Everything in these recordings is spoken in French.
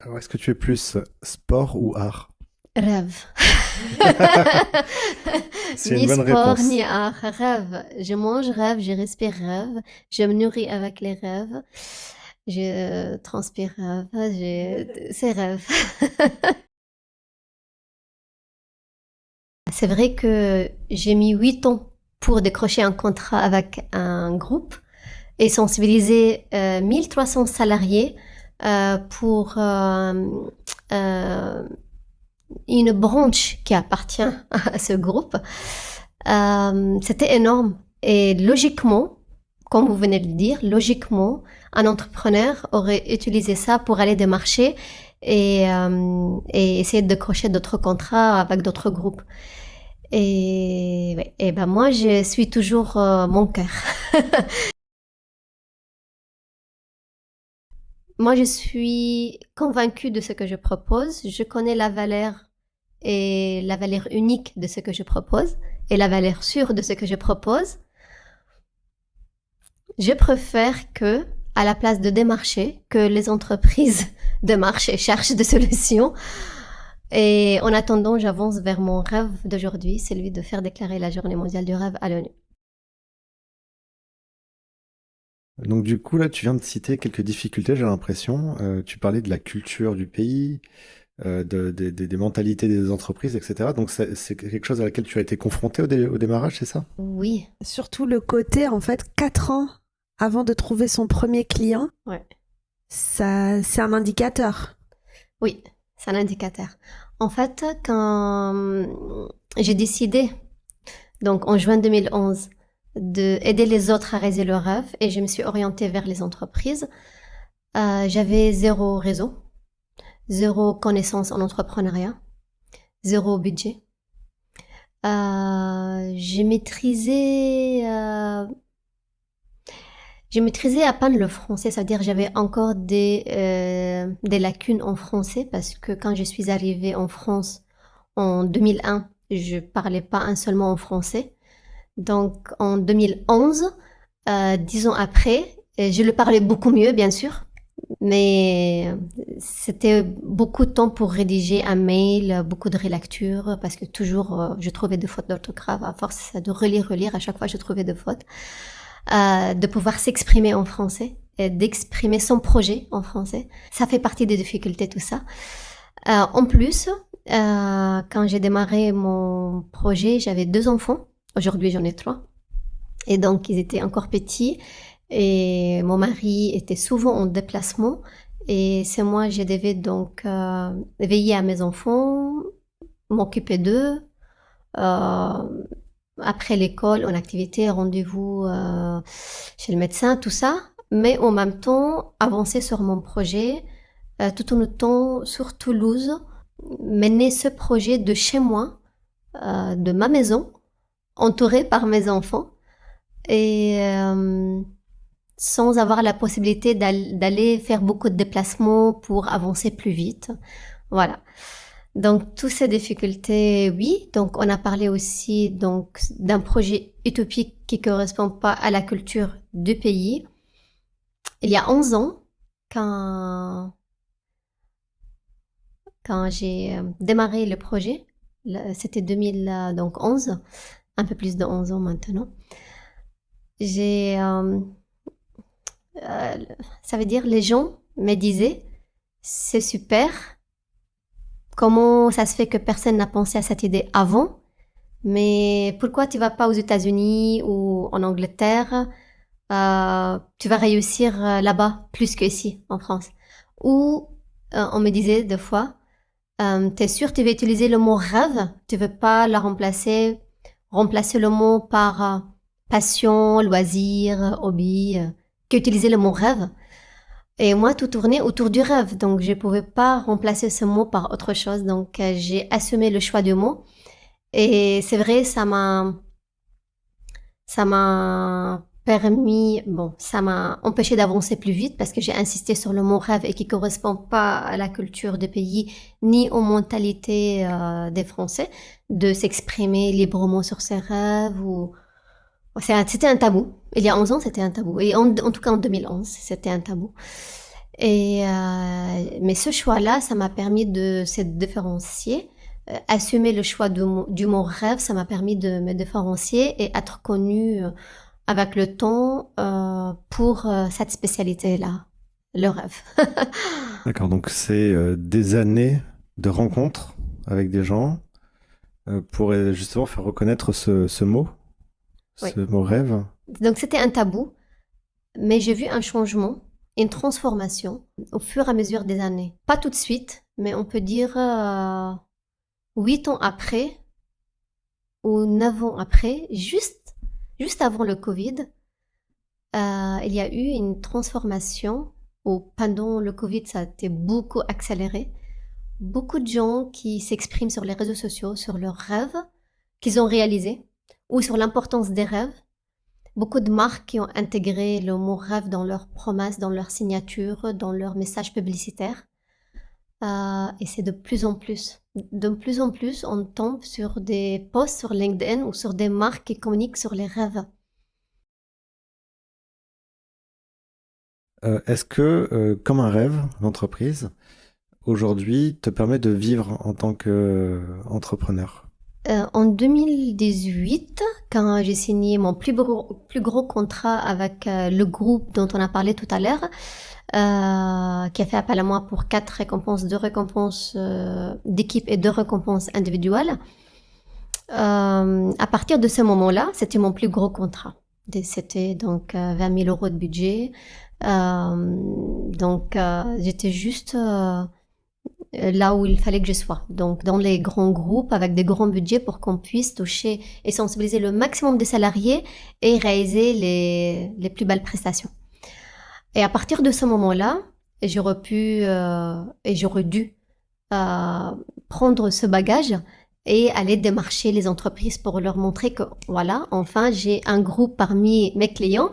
Alors, est-ce que tu es plus sport ou art? Rêve. C'est une Ni bonne sport, réponse. ni art. Rêve. Je mange rêve, je respire rêve, je me nourris avec les rêves, je transpire rêve, c'est rêve. C'est vrai que j'ai mis 8 ans pour décrocher un contrat avec un groupe et sensibiliser 1300 salariés pour euh, une branche qui appartient à ce groupe. C'était énorme. Et logiquement, comme vous venez de le dire, logiquement, un entrepreneur aurait utilisé ça pour aller démarcher et essayer de décrocher d'autres contrats avec d'autres groupes. Et, ouais, et ben moi, je suis toujours mon cœur. Moi, je suis convaincue de ce que je propose. Je connais la valeur et la valeur unique de ce que je propose et la valeur sûre de ce que je propose. Je préfère que, à la place de démarcher, que les entreprises démarchent et cherchent des solutions. Et en attendant, j'avance vers mon rêve d'aujourd'hui, celui de faire déclarer la Journée mondiale du rêve à l'ONU. Donc du coup, là, tu viens de citer quelques difficultés, j'ai l'impression. Tu parlais de la culture du pays, des mentalités des entreprises, etc. Donc c'est quelque chose à laquelle tu as été confronté au démarrage, c'est ça? Oui, Surtout le côté, en fait, 4 ans avant de trouver son premier client, ouais, ça, c'est un indicateur. oui, c'est un indicateur. En fait, quand j'ai décidé, donc en juin 2011, d'aider les autres à réaliser leurs rêves et je me suis orientée vers les entreprises, j'avais zéro réseau, zéro connaissance en entrepreneuriat, zéro budget. J'ai maîtrisé, à peine le français, c'est-à-dire j'avais encore des lacunes en français parce que quand je suis arrivée en France en 2001, je parlais pas un seul mot en français. Donc en 2011, 10 ans après, je le parlais beaucoup mieux, bien sûr, mais c'était beaucoup de temps pour rédiger un mail, beaucoup de rélecture, parce que toujours je trouvais des fautes d'orthographe. À force de relire, à chaque fois je trouvais des fautes. De pouvoir s'exprimer en français, et d'exprimer son projet en français, ça fait partie des difficultés, tout ça. En plus, quand j'ai démarré mon projet, j'avais 2 enfants. Aujourd'hui, j'en ai 3. Et donc, ils étaient encore petits. Et mon mari était souvent en déplacement. Et c'est moi, je devais donc veiller à mes enfants, m'occuper d'eux. Euh, Après l'école, en activité, rendez-vous chez le médecin, tout ça. Mais en même temps, avancer sur mon projet, tout en étant sur Toulouse, mener ce projet de chez moi, de ma maison, entourée par mes enfants. Et sans avoir la possibilité d'aller faire beaucoup de déplacements pour avancer plus vite. Voilà. Donc, toutes ces difficultés, oui. Donc, on a parlé aussi donc d'un projet utopique qui correspond pas à la culture du pays. Il y a 11 ans, quand, quand j'ai démarré le projet, c'était 2011, un peu plus de 11 ans maintenant, j'ai Euh, ça veut dire les gens me disaient, c'est super, comment ça se fait que personne n'a pensé à cette idée avant, mais pourquoi tu vas pas aux États-Unis ou en Angleterre, tu vas réussir là-bas plus qu'ici en France. Ou on me disait deux fois, t'es sûr tu veux utiliser le mot rêve, tu veux pas la remplacer le mot par passion, loisir, hobby, qu'utiliser le mot rêve. Et moi, tout tournait autour du rêve, donc je pouvais pas remplacer ce mot par autre chose. Donc j'ai assumé le choix du mot. Et c'est vrai, ça m'a permis, bon, ça m'a empêché d'avancer plus vite parce que j'ai insisté sur le mot rêve et qui correspond pas à la culture des pays ni aux mentalités des Français de s'exprimer librement sur ses rêves ou c'était un tabou. Il y a 11 ans, c'était un tabou. Et en tout cas en 2011, c'était un tabou. Mais ce choix-là, ça m'a permis de se différencier. Assumer le choix du mot rêve, ça m'a permis de me différencier et être connue avec le temps pour cette spécialité-là, le rêve. D'accord, donc c'est des années de rencontres avec des gens pour justement faire reconnaître ce mot, Oui. ce mot rêve. Donc c'était un tabou, mais j'ai vu un changement, une transformation au fur et à mesure des années. Pas tout de suite, mais on peut dire 8 ans après ou 9 ans après, juste avant le Covid, il y a eu une transformation où pendant le Covid, ça a été beaucoup accéléré. Beaucoup de gens qui s'expriment sur les réseaux sociaux, sur leurs rêves qu'ils ont réalisés ou sur l'importance des rêves. Beaucoup de marques qui ont intégré le mot rêve dans leurs promesses, dans leurs signatures, dans leurs messages publicitaires. Et c'est de plus en plus. De plus en plus, on tombe sur des posts sur LinkedIn ou sur des marques qui communiquent sur les rêves. Est-ce que, comme un rêve, l'entreprise, aujourd'hui, te permet de vivre en tant qu'entrepreneur? En 2018, quand j'ai signé mon plus gros contrat avec le groupe dont on a parlé tout à l'heure, qui a fait appel à moi pour 4 récompenses, 2 récompenses d'équipe et 2 récompenses individuelles. À partir de ce moment-là, c'était mon plus gros contrat. C'était donc 20 000 euros de budget. J'étais juste là où il fallait que je sois. Donc, dans les grands groupes avec des grands budgets pour qu'on puisse toucher et sensibiliser le maximum de salariés et réaliser les plus belles prestations. Et à partir de ce moment-là, j'aurais pu et j'aurais dû prendre ce bagage et aller démarcher les entreprises pour leur montrer que voilà, enfin, j'ai un groupe parmi mes clients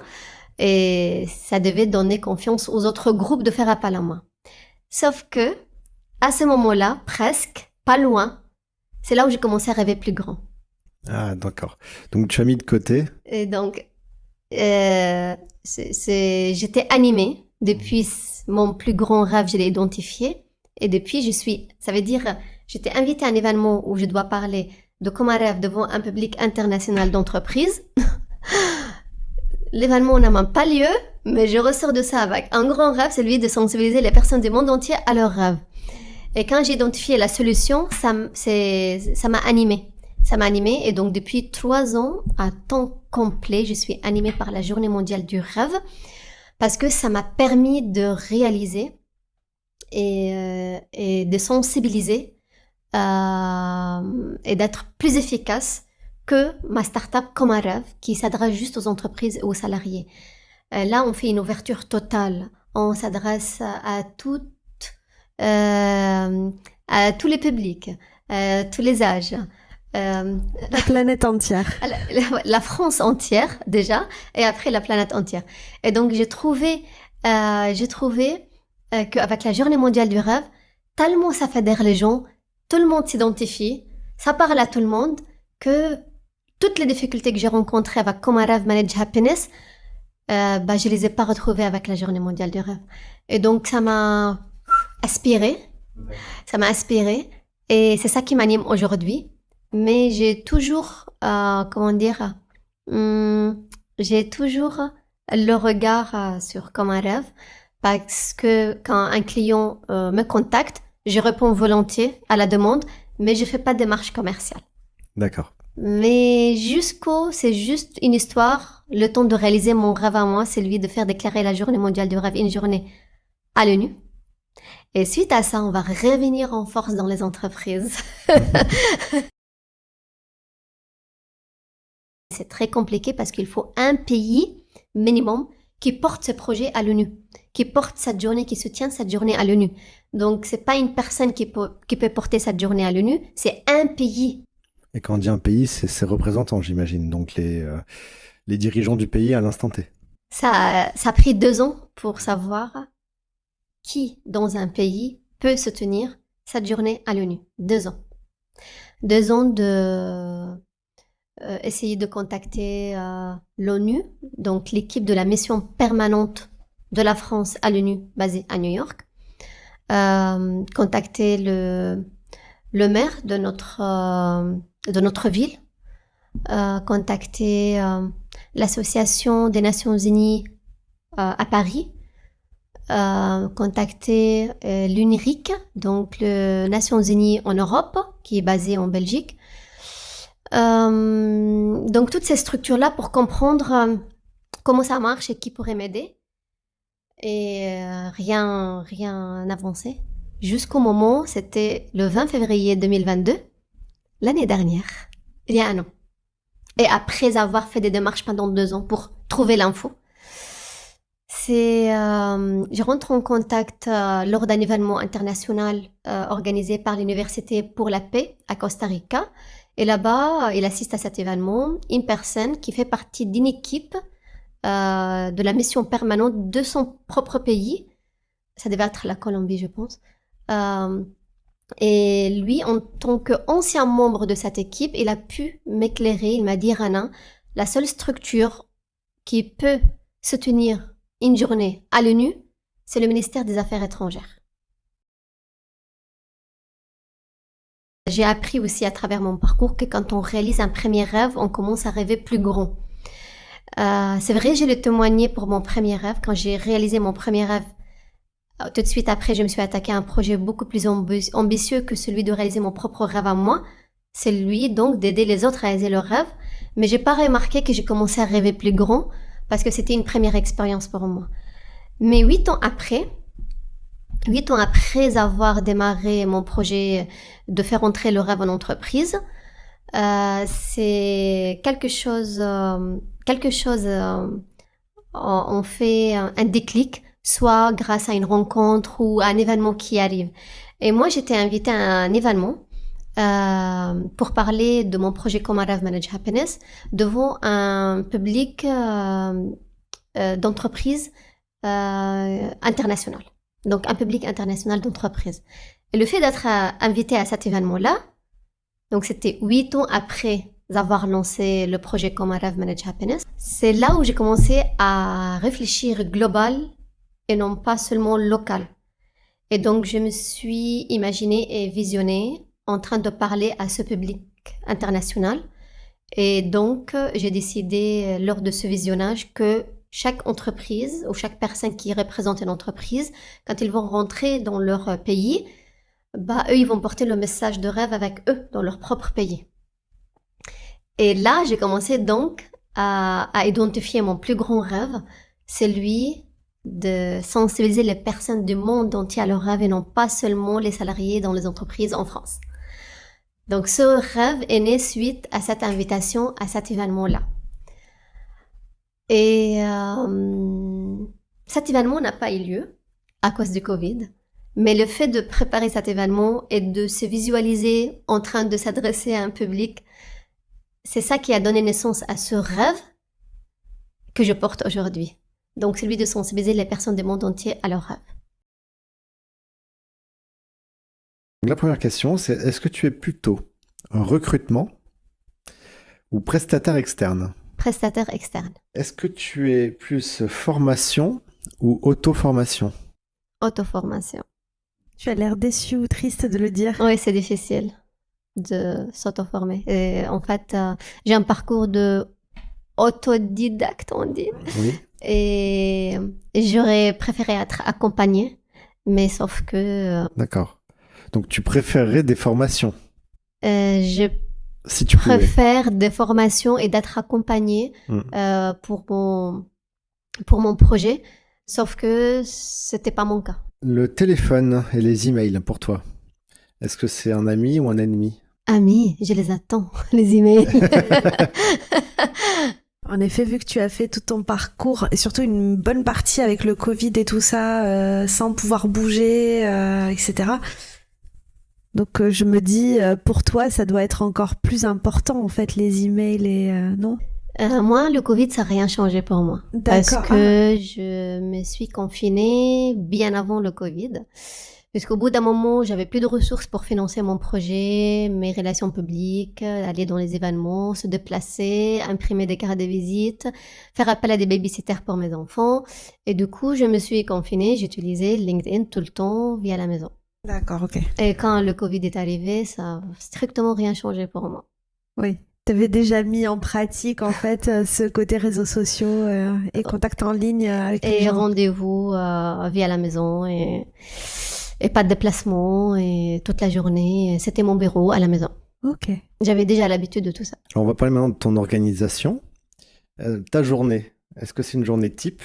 et ça devait donner confiance aux autres groupes de faire appel à moi. Sauf que, à ce moment-là, presque, pas loin, c'est là où j'ai commencé à rêver plus grand. Ah, d'accord. Donc tu as mis de côté. Et donc, j'étais animée depuis mon plus grand rêve, je l'ai identifié. Et depuis, ça veut dire, j'étais invitée à un événement où je dois parler de comme un rêve devant un public international d'entreprise. L'événement n'a même pas lieu, mais je ressors de ça avec un grand rêve, celui de sensibiliser les personnes du monde entier à leurs rêves. Et quand j'ai identifié la solution, ça m'a animée. Ça m'a animée et donc depuis 3 ans, à temps complet, je suis animée par la Journée mondiale du rêve parce que ça m'a permis de réaliser et de sensibiliser et d'être plus efficace que ma start-up comme un rêve qui s'adresse juste aux entreprises et aux salariés. Là, on fait une ouverture totale. On s'adresse à tous les publics, tous les âges. La planète entière. La France entière déjà, et après la planète entière. Et donc j'ai trouvé qu'avec la Journée mondiale du rêve, tellement ça fédère les gens, tout le monde s'identifie, ça parle à tout le monde, que toutes les difficultés que j'ai rencontrées avec Comme un rêve Manage Happiness, je les ai pas retrouvées avec la Journée mondiale du rêve. Et donc ça m'a aspiré, et c'est ça qui m'anime aujourd'hui. Mais j'ai toujours, j'ai toujours le regard sur Comme un rêve parce que quand un client me contacte, je réponds volontiers à la demande, mais je fais pas de démarche commerciale. D'accord. Mais c'est juste une histoire, le temps de réaliser mon rêve à moi, c'est celui de faire déclarer la Journée mondiale du rêve, une journée à l'ONU. Et suite à ça, on va revenir en force dans les entreprises. C'est très compliqué parce qu'il faut un pays minimum qui porte ce projet à l'ONU, qui porte cette journée, qui soutient cette journée à l'ONU. Donc, c'est pas une personne qui peut porter cette journée à l'ONU, c'est un pays. Et quand on dit un pays, c'est ses représentants, j'imagine. Donc les dirigeants du pays à l'instant T. Ça a pris 2 ans pour savoir qui, dans un pays, peut soutenir cette journée à l'ONU. 2 ans. 2 ans de essayer de contacter l'ONU, donc l'équipe de la mission permanente de la France à l'ONU basée à New York, contacter le maire de notre ville, contacter l'Association des Nations Unies à Paris, contacter l'UNRIC, donc les Nations Unies en Europe, qui est basée en Belgique. Donc toutes ces structures-là pour comprendre comment ça marche et qui pourrait m'aider. Et rien n'avançait. Jusqu'au moment, c'était le 20 février 2022, l'année dernière, il y a un an. Et après avoir fait des démarches pendant 2 ans pour trouver l'info, je rentre en contact lors d'un événement international organisé par l'Université pour la paix à Costa Rica. Et là-bas, il assiste à cet événement une personne qui fait partie d'une équipe de la mission permanente de son propre pays. Ça devait être la Colombie, je pense. Et lui, en tant qu'ancien membre de cette équipe, il a pu m'éclairer. Il m'a dit, Rana, la seule structure qui peut se tenir une journée à l'ONU, c'est le ministère des Affaires étrangères. J'ai appris aussi à travers mon parcours que quand on réalise un premier rêve, on commence à rêver plus grand. C'est vrai, je l'ai témoigné pour mon premier rêve. Quand j'ai réalisé mon premier rêve, tout de suite après, je me suis attaquée à un projet beaucoup plus ambitieux que celui de réaliser mon propre rêve à moi. C'est lui, donc, d'aider les autres à réaliser leurs rêves. Mais j'ai pas remarqué que j'ai commencé à rêver plus grand parce que c'était une première expérience pour moi. Mais 8 ans après avoir démarré mon projet de faire entrer le rêve en entreprise, c'est quelque chose, on fait un déclic, soit grâce à une rencontre ou à un événement qui arrive. Et moi, j'étais invitée à un événement pour parler de mon projet Comment Rêve Manage Happiness devant un public d'entreprise international. Donc, un public international d'entreprise. Et le fait d'être invité à cet événement-là, donc c'était 8 ans après avoir lancé le projet Comment Rêve Manage Happiness, c'est là où j'ai commencé à réfléchir global et non pas seulement local. Et donc, je me suis imaginée et visionnée en train de parler à ce public international. Et donc, j'ai décidé lors de ce visionnage que chaque entreprise ou chaque personne qui représente une entreprise, quand ils vont rentrer dans leur pays, eux, ils vont porter le message de rêve avec eux dans leur propre pays. Et là, j'ai commencé donc à identifier mon plus grand rêve, celui de sensibiliser les personnes du monde entier à leur rêve et non pas seulement les salariés dans les entreprises en France. Donc, ce rêve est né suite à cette invitation, à cet événement-là. Et cet événement n'a pas eu lieu à cause du Covid, mais le fait de préparer cet événement et de se visualiser en train de s'adresser à un public, c'est ça qui a donné naissance à ce rêve que je porte aujourd'hui. Donc, celui de sensibiliser les personnes du monde entier à leurs rêves. La première question, c'est est-ce que tu es plutôt recrutement ou prestataire externe? Prestataire externe. Est-ce que tu es plus formation ou auto-formation? Auto-formation. Tu as l'air déçu ou triste de le dire. Oui, c'est difficile de s'auto-former. Et en fait, j'ai un parcours de autodidacte, on dit. Oui. Et j'aurais préféré être accompagnée, mais sauf que... D'accord. Donc, tu préférerais des formations? Je si tu préfère des formations et d'être accompagnée pour mon projet, sauf que c'était pas mon cas. Le téléphone et les emails, pour toi, est-ce que c'est un ami ou un ennemi? Ami, je les attends, les emails. En effet, vu que tu as fait tout ton parcours, et surtout une bonne partie avec le Covid et tout ça, sans pouvoir bouger, etc. Donc je me dis, pour toi, ça doit être encore plus important, en fait, les emails et... non? Moi, le Covid, ça n'a rien changé pour moi. D'accord. Parce que je me suis confinée bien avant le Covid. Puisqu'au bout d'un moment, j'avais plus de ressources pour financer mon projet, mes relations publiques, aller dans les événements, se déplacer, imprimer des cartes de visite, faire appel à des babysitters pour mes enfants. Et du coup, je me suis confinée, j'utilisais LinkedIn tout le temps via la maison. D'accord, ok. Et quand le Covid est arrivé, ça a strictement rien changé pour moi. Oui. T'avais déjà mis en pratique, en fait, ce côté réseaux sociaux et contact en ligne avec les Et gens. rendez-vous via la maison et pas de déplacement et toute la journée. C'était mon bureau à la maison. Ok. J'avais déjà l'habitude de tout ça. Alors, on va parler maintenant de ton organisation. Ta journée, est-ce que c'est une journée type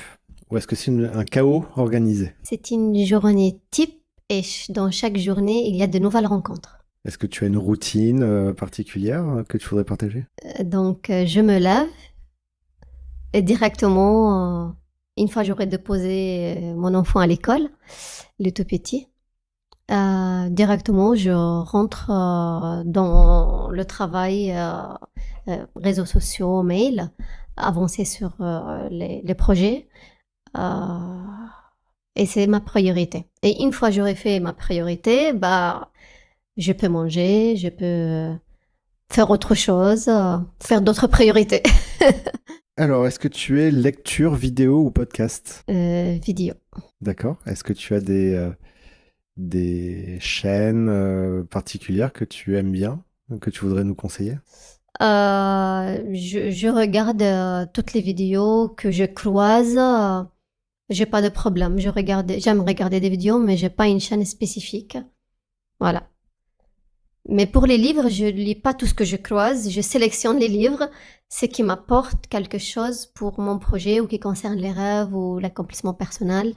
ou est-ce que c'est un chaos organisé? C'est une journée type et dans chaque journée, il y a de nouvelles rencontres. Est-ce que tu as une routine particulière que tu voudrais partager? Donc, je me lève et directement, une fois j'aurai déposé mon enfant à l'école, le tout petit, directement je rentre dans le travail, réseaux sociaux, mail, avancer sur les projets. Et c'est ma priorité. Et une fois j'aurai fait ma priorité, bah, je peux manger, je peux faire autre chose, faire d'autres priorités. Alors, est-ce que tu es lecture, vidéo ou podcast? Vidéo. D'accord. Est-ce que tu as des chaînes particulières que tu aimes bien, que tu voudrais nous conseiller? Je regarde toutes les vidéos que je croise. J'ai pas de problème. J'aime regarder des vidéos, mais j'ai pas une chaîne spécifique. Voilà. Mais pour les livres, je lis pas tout ce que je croise. Je sélectionne les livres, ce qui m'apporte quelque chose pour mon projet ou qui concerne les rêves ou l'accomplissement personnel.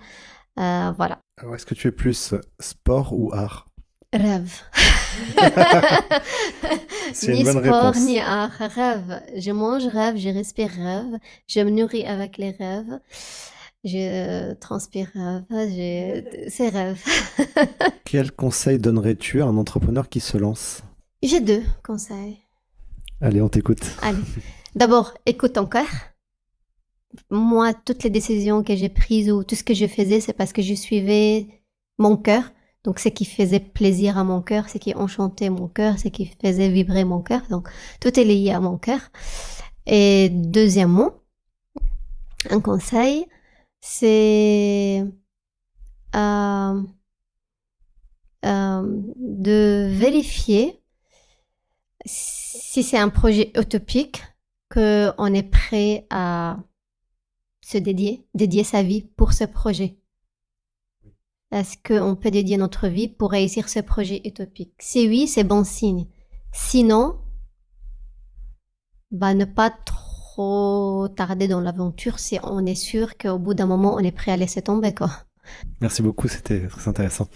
Voilà. Alors, est-ce que tu es plus sport ou art? Rêve. C'est Ni une bonne sport, réponse. ni art. Rêve. Je mange rêve, je respire rêve, je me nourris avec les rêves, je transpire rêve, c'est rêve. Quel conseil donnerais-tu à un entrepreneur qui se lance? J'ai 2 conseils. Allez, on t'écoute. Allez. D'abord, écoute ton cœur. Moi, toutes les décisions que j'ai prises ou tout ce que je faisais, c'est parce que je suivais mon cœur. Donc, ce qui faisait plaisir à mon cœur, ce qui enchantait mon cœur, ce qui faisait vibrer mon cœur. Donc, tout est lié à mon cœur. Et deuxièmement, un conseil, c'est de vérifier si c'est un projet utopique, qu'on est prêt à se dédier sa vie pour ce projet. Est-ce qu'on peut dédier notre vie pour réussir ce projet utopique? Si oui, c'est bon signe. Sinon, bah, ne pas trop tarder dans l'aventure si on est sûr qu'au bout d'un moment, on est prêt à laisser tomber, quoi. Merci beaucoup, c'était très intéressant.